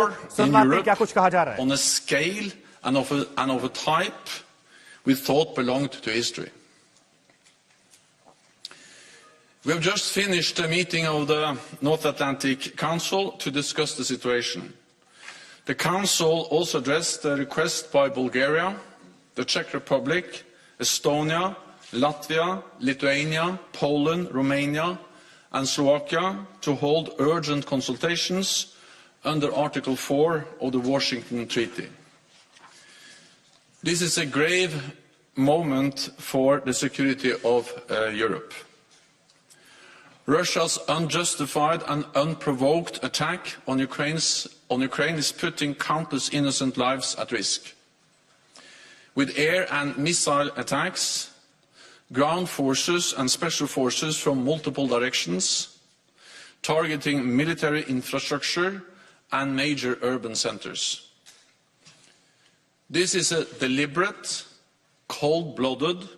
war in Europe on a scale and of a type we thought belonged to history. We have just finished a meeting of the North Atlantic Council to discuss the situation. The Council also addressed the request by Bulgaria, the Czech Republic, Estonia, Latvia, Lithuania, Poland, Romania and Slovakia to hold urgent consultations under Article 4 of the Washington Treaty. This is a grave moment for the security of Europe. Russia's unjustified and unprovoked attack on Ukraine is putting countless innocent lives at risk. With air and missile attacks, ground forces and special forces from multiple directions, targeting military infrastructure and major urban centers. This is a deliberate, cold-blooded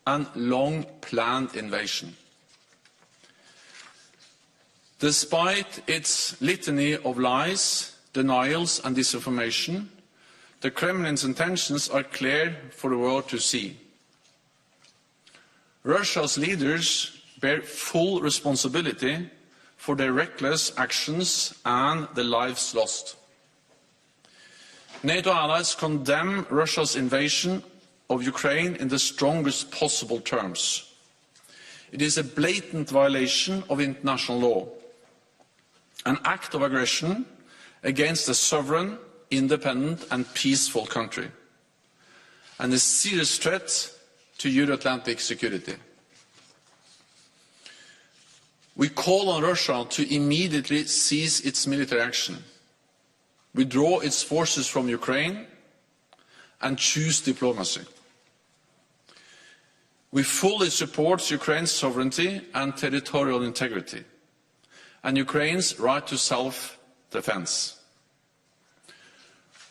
and long-planned invasion. Despite its litany of lies, denials and disinformation, the Kremlin's intentions are clear for the world to see. Russia's leaders bear full responsibility for their reckless actions and the lives lost. NATO allies condemn Russia's invasion of Ukraine in the strongest possible terms. It is a blatant violation of international law, an act of aggression against a sovereign, independent and peaceful country, and a serious threat to Euro-Atlantic security. We call on Russia to immediately cease its military action, withdraw its forces from Ukraine and choose diplomacy. We fully support Ukraine's sovereignty and territorial integrity, and Ukraine's right to self-defense.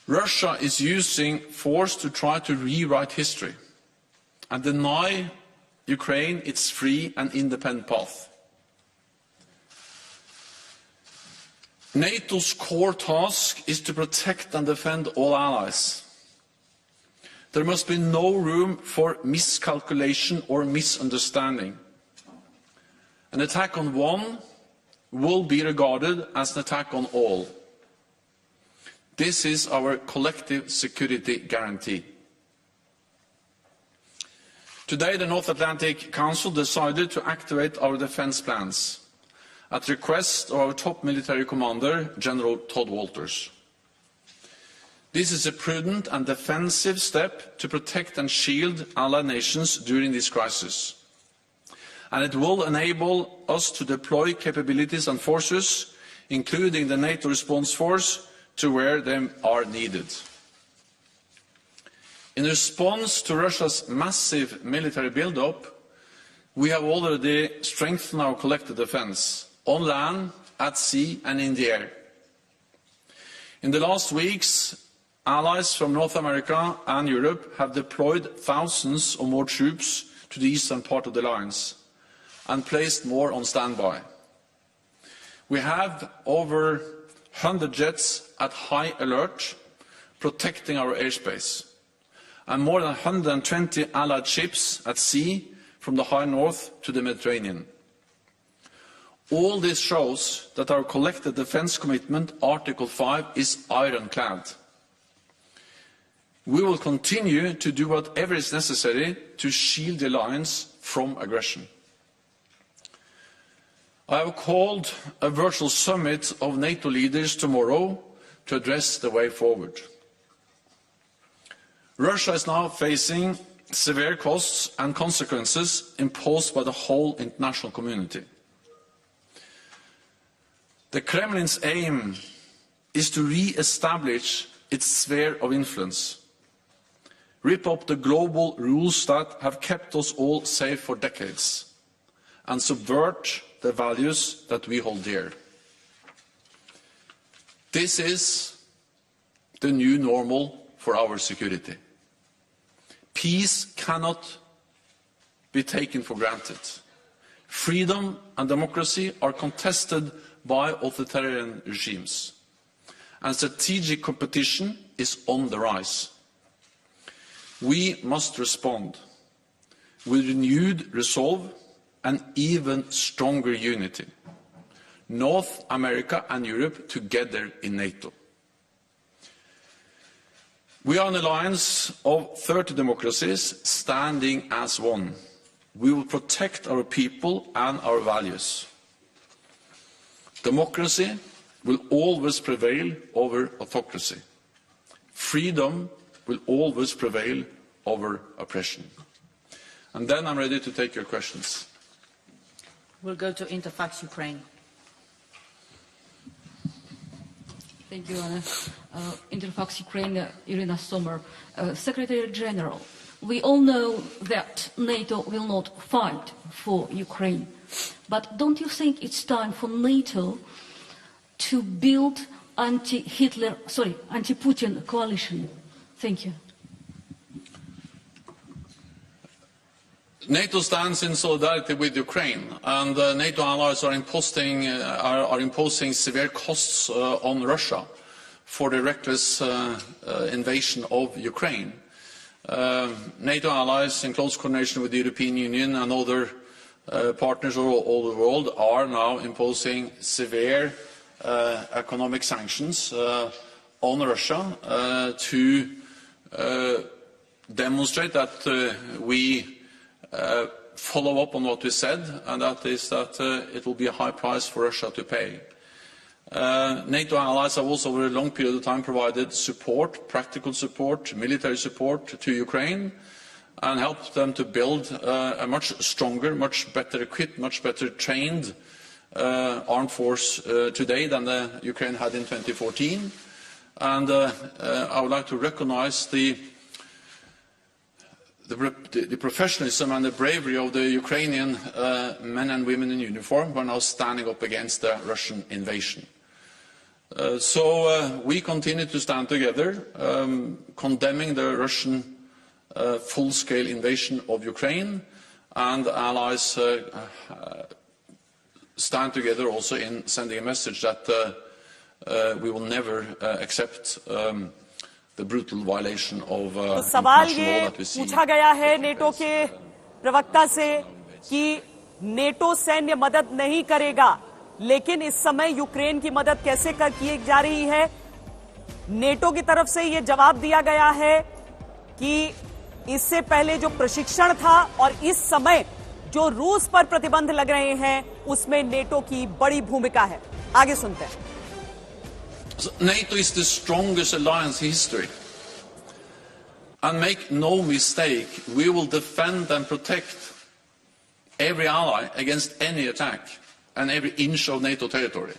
Russia is using force to try to rewrite history and deny Ukraine its free and independent path. NATO's core task is to protect and defend all allies. There must be no room for miscalculation or misunderstanding. An attack on one will be regarded as an attack on all. This is our collective security guarantee. Today, the North Atlantic Council decided to activate our defense plans at the request of our top military commander, General Todd Walters. This is a prudent and defensive step to protect and shield allied nations during this crisis. And it will enable us to deploy capabilities and forces, including the NATO response force, to where they are needed. In response to Russia's massive military build-up, we have already strengthened our collective defense, on land, at sea and in the air. In the last weeks, allies from North America and Europe have deployed thousands or more troops to the eastern part of the alliance and placed more on standby. We have over 100 jets at high alert, protecting our airspace, and more than 120 allied ships at sea from the high north to the Mediterranean. All this shows that our collective defence commitment, Article 5, is ironclad. We will continue to do whatever is necessary to shield the alliance from aggression. I have called a virtual summit of NATO leaders tomorrow to address the way forward. Russia is now facing severe costs and consequences imposed by the whole international community. The Kremlin's aim is to re-establish its sphere of influence, rip up the global rules that have kept us all safe for decades, and subvert the values that we hold dear. This is the new normal for our security. Peace cannot be taken for granted. Freedom and democracy are contested by authoritarian regimes. and strategic competition is on the rise. We must respond with renewed resolve and even stronger unity. North America and Europe together in NATO. We are an alliance of 30 democracies standing as one. We will protect our people and our values. Democracy will always prevail over autocracy. Freedom will always prevail over oppression. And then I'm ready to take your questions. We'll go to Interfax Ukraine. Thank you, Anna. Interfax Ukraine, Irina Sommer. Secretary General, we all know that NATO will not fight for Ukraine. But don't you think it's time for NATO to build anti-Putin coalition? Thank you. NATO stands in solidarity with Ukraine, and NATO allies are imposing severe costs on Russia for the reckless invasion of Ukraine. NATO allies, in close coordination with the European Union and other partners all over the world, are now imposing severe economic sanctions on Russia to demonstrate that we follow up on what we said, and that is that it will be a high price for Russia to pay. NATO allies have also over a long period of time provided support, practical support, military support to Ukraine, and helped them to build a much stronger, much better equipped, much better trained armed force today than the Ukraine had in 2014. And I would like to recognize the professionalism and the bravery of the Ukrainian men and women in uniform who are now standing up against the Russian invasion. So we continue to stand together, condemning the Russian full-scale invasion of Ukraine, and allies stand together also in sending a message that we will never accept the brutal violation of international law that we see. पूछा गया है NATO के प्रवक्ता से कि NATO सैन्य मदद नहीं करेगा, लेकिन इस समय यूक्रेन की मदद कैसे की जा रही है? नेटो की तरफ से ये जवाब दिया गया है कि इससे पहले जो प्रशिक्षण था और इस समय जो रूस पर प्रतिबंध लग रहे हैं, उसमें नेटो की बड़ी भूमिका है. आगे सुनते हैं. NATO is the strongest alliance in history. And make no mistake, we will defend and protect every ally against any attack and every inch of NATO territory.